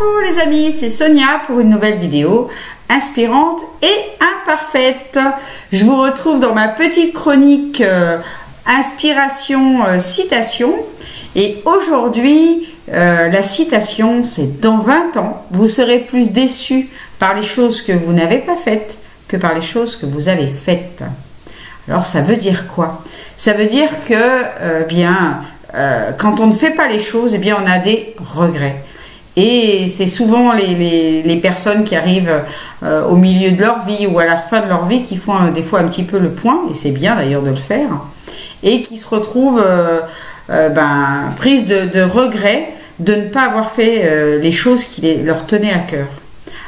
Bonjour les amis, c'est Sonia pour une nouvelle vidéo inspirante et imparfaite. Je vous retrouve dans ma petite chronique inspiration citation et aujourd'hui la citation c'est: dans 20 ans, vous serez plus déçus par les choses que vous n'avez pas faites que par les choses que vous avez faites. Alors ça veut dire quoi? Ça veut dire que quand on ne fait pas les choses, on a des regrets. Et c'est souvent les personnes qui arrivent au milieu de leur vie ou à la fin de leur vie qui font des fois un petit peu le point, et c'est bien d'ailleurs de le faire, et qui se retrouvent prises de regrets de ne pas avoir fait les choses qui leur tenaient à cœur.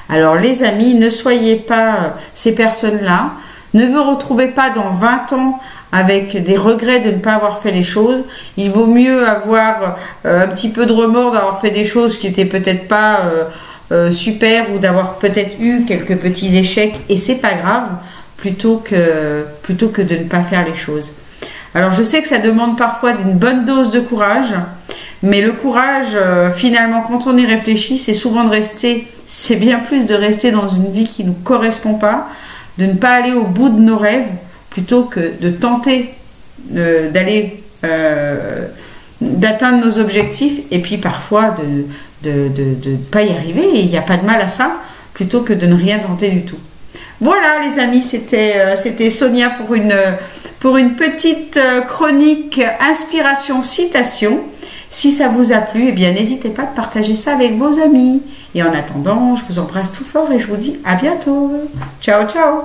Alors les amis, ne soyez pas ces personnes-là, ne vous retrouvez pas dans 20 ans avec des regrets de ne pas avoir fait les choses. Il vaut mieux avoir un petit peu de remords d'avoir fait des choses qui n'étaient peut-être pas super, ou d'avoir peut-être eu quelques petits échecs, et c'est pas grave, plutôt que de ne pas faire les choses. Alors je sais que ça demande parfois une bonne dose de courage, mais le courage, finalement, quand on y réfléchit, c'est souvent c'est bien plus de rester dans une vie qui ne nous correspond pas, de ne pas aller au bout de nos rêves, plutôt que de tenter d'atteindre nos objectifs, et puis parfois de ne pas y arriver, et il n'y a pas de mal à ça, plutôt que de ne rien tenter du tout. Voilà les amis, c'était Sonia pour une petite chronique inspiration citation. Si ça vous a plu, n'hésitez pas à partager ça avec vos amis. Et en attendant, je vous embrasse tout fort et je vous dis à bientôt. Ciao, ciao!